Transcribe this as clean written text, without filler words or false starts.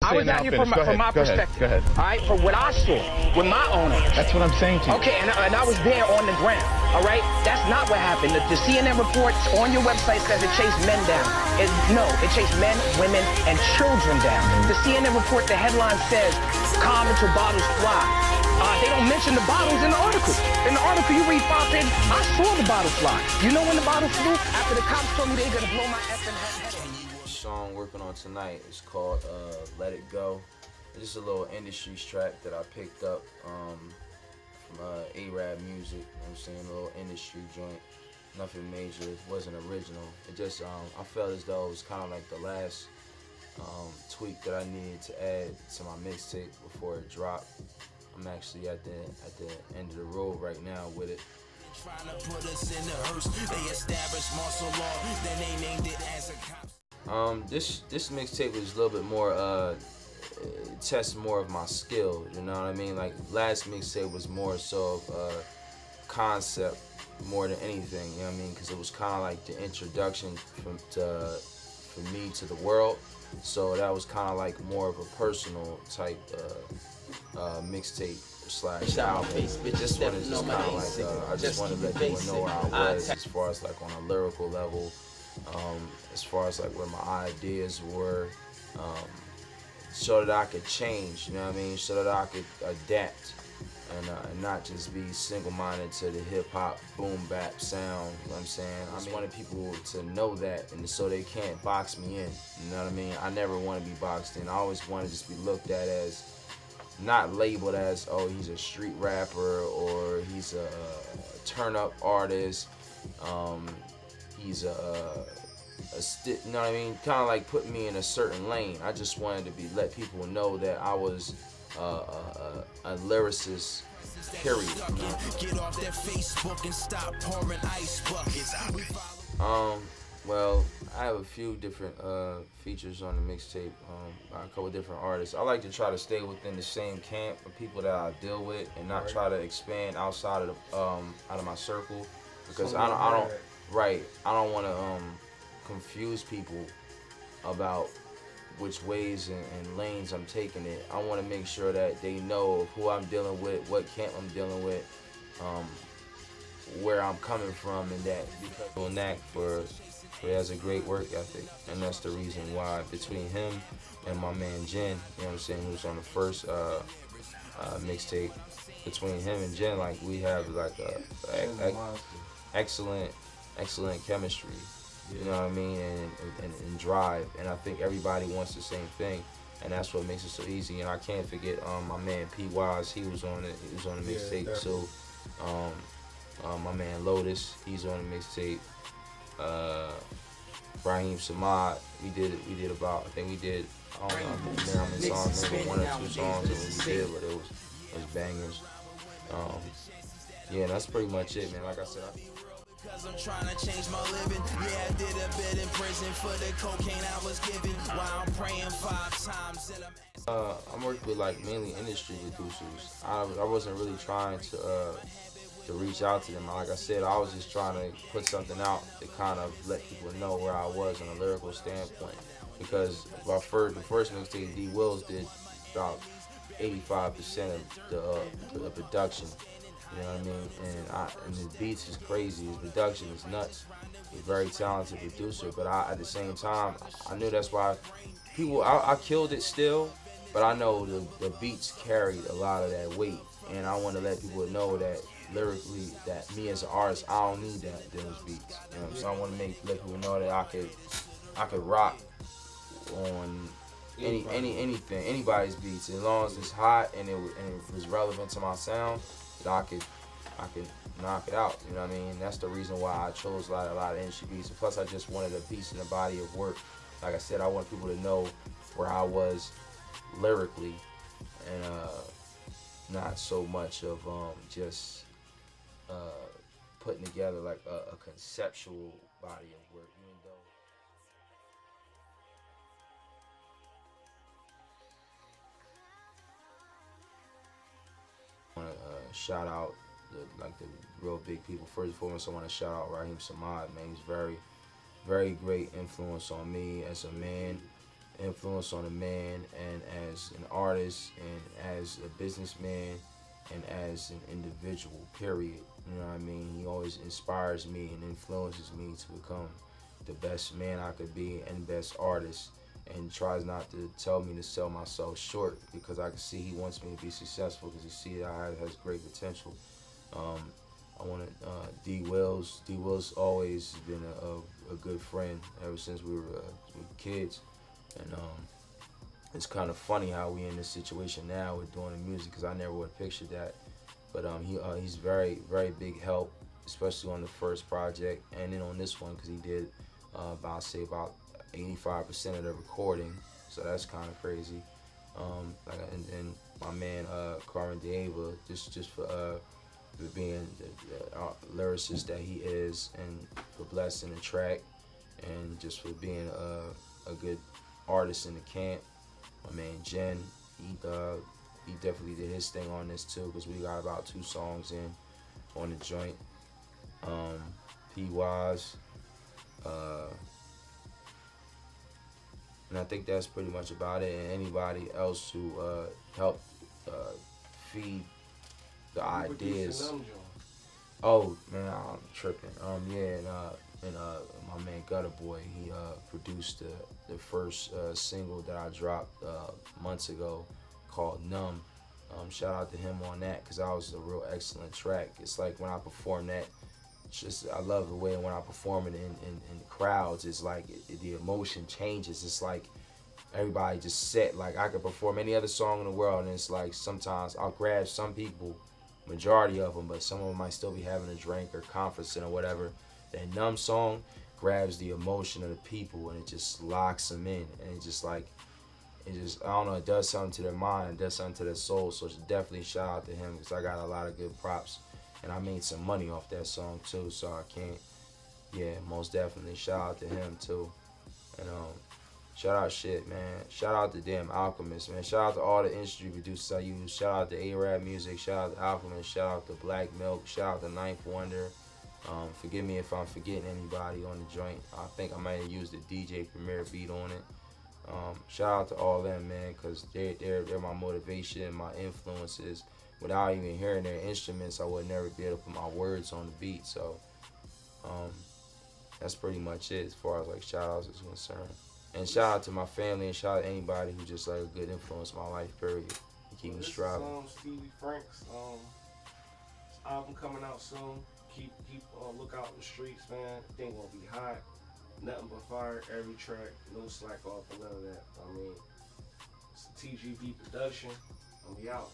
I was out here from my perspective. Go ahead. All right, from what I saw with my own eyes. That's what I'm saying to you. Okay, and I was there on the ground. All right, that's not what happened. The CNN report on your website says it chased men down. No, it chased men, women, and children down. The CNN report, the headline says, "Calm until bottles fly." They don't mention the bottles in the article. In the article, you read 5 pages. I saw the bottle fly. You know when the bottle flew? After the cops told me they gonna blow my effing head off. Song working on tonight is called Let It Go. It's just a little industry track that I picked up from A-Rap Music, you know what I'm saying, a little industry joint, nothing major, it wasn't original. It just, I felt as though it was kind of like the last tweak that I needed to add to my mixtape before it dropped. I'm actually at the end of the road right now with it. Trying to put us in the hearse, they established martial law, then they named it as a cop. This mixtape was a little bit more test more of my skill, you know what I mean? Like last mixtape was more so of concept more than anything, you know what I mean? Because it was kind of like the introduction for me to the world, so that was kind of like more of a personal type mixtape slash album. This one is just kind of like I just wanted to let people know where I was as far as like on a lyrical level, as far as like where my ideas were, so that I could change, you know what I mean, so that I could adapt and not just be single-minded to the hip-hop boom bap sound, you know what I'm saying? I just wanted people to know that, and so they can't box me in, you know what I mean? I never want to be boxed in. I always want to just be looked at as, not labeled as, oh, he's a street rapper or he's a turn-up artist, he's you know what I mean? Kind of like putting me in a certain lane. I just wanted to let people know that I was a lyricist, period. Get off that Facebook and stop pouring ice buckets. Well, I have a few different features on the mixtape by a couple different artists. I like to try to stay within the same camp of people that I deal with and not try to expand outside of the, out of my circle, because I don't want to confuse people about which ways and lanes I'm taking it. I want to make sure that they know who I'm dealing with, what camp I'm dealing with, where I'm coming from, and that because of knack for he has a great work ethic, and that's the reason why between him and my man Jen, you know what I'm saying, who's on the first mixtape, between him and Jen, like we have like a excellent chemistry. You know what I mean, and drive, and I think everybody wants the same thing, and that's what makes it so easy. And I can't forget my man P Wise, he was on it. He was on the mixtape. So my man Lotus, he's on the mixtape. Raheem Samad, we did about, I think we did, I don't know how many songs, maybe 1 or 2 songs that we did, but it was bangers. Yeah, that's pretty much it, man. Like I said, Cause I'm trying to change my living. Yeah, I did a bit in prison for the cocaine I was given. While I'm praying 5 times till I'm working with like mainly industry producers. I wasn't really trying to reach out to them. Like I said, I was just trying to put something out to kind of let people know where I was on a lyrical standpoint. Because the first mixtape, D Wills did about 85% of the production. You know what I mean? And his beats is crazy. His production is nuts. He's a very talented producer. But at the same time, I knew that's why people. I killed it still, but I know the beats carried a lot of that weight, and I want to let people know that lyrically, that me as an artist, I don't need those beats. You know, so I want to let people know that I could rock on anything, anybody's beats, as long as it's hot and it was relevant to my sound. I could knock it out, you know what I mean? That's the reason why I chose a lot of industry beats. And plus, I just wanted a piece in the body of work. Like I said, I want people to know where I was lyrically, and not so much of just putting together like a conceptual body of work, even though. I want to shout out the real big people. First and foremost, I want to shout out Raheem Samad, man. He's very, very great influence on me as a man, influence on a man, and as an artist and as a businessman and as an individual, period. You know what I mean? He always inspires me and influences me to become the best man I could be and best artist, and tries not to tell me to sell myself short, because I can see he wants me to be successful because he sees that I has great potential. I want to, D Will's always been a good friend ever since we were kids, and it's kind of funny how we in this situation now with doing the music, because I never would have pictured that. But he's very, very big help, especially on the first project, and then on this one, because he did about 85% of the recording, so that's kind of crazy. And my man Carmen Dieva, just for being the lyricist that he is, and for blessing the track, and just for being a good artist in the camp. My man Jen, he definitely did his thing on this too, because we got about 2 songs in on the joint. P-Wise, and I think that's pretty much about it. And anybody else who helped feed the ideas. Oh man, I'm tripping. And my man Gutter Boy, he produced the first single that I dropped months ago called Numb. Shout out to him on that, because that was a real excellent track. It's like when I perform that, I love the way when I perform it in crowds, it's like the emotion changes. It's like everybody just set. Like I could perform any other song in the world, and it's like sometimes I'll grab some people, majority of them, but some of them might still be having a drink or conferencing or whatever. That Numb song grabs the emotion of the people, and it just locks them in, and I don't know, it does something to their mind, it does something to their soul. So it's definitely shout out to him, because I got a lot of good props, and I made some money off that song too, so I can't, most definitely shout out to him too. And shout out man, shout out to damn Alchemist, man, shout out to all the industry producers I use, shout out to A-Rap Music, shout out to Alchemist, shout out to Black Milk, shout out to Ninth Wonder. Forgive me if I'm forgetting anybody on the joint. I think I might have used the DJ Premier beat on it. Shout out to all them, man, because they're my motivation and my influences. Without even hearing their instruments, I would never be able to put my words on the beat. So that's pretty much it as far as like shout outs is concerned. And shout out to my family, and shout out to anybody who just like a good influence in my life, period. And keep me striving. Stevie Franks, album coming out soon. Keep look out in the streets, man. Thing gonna be hot. Nothing but fire, every track, no slack off and none of that. I mean, it's a TGV production, and we out.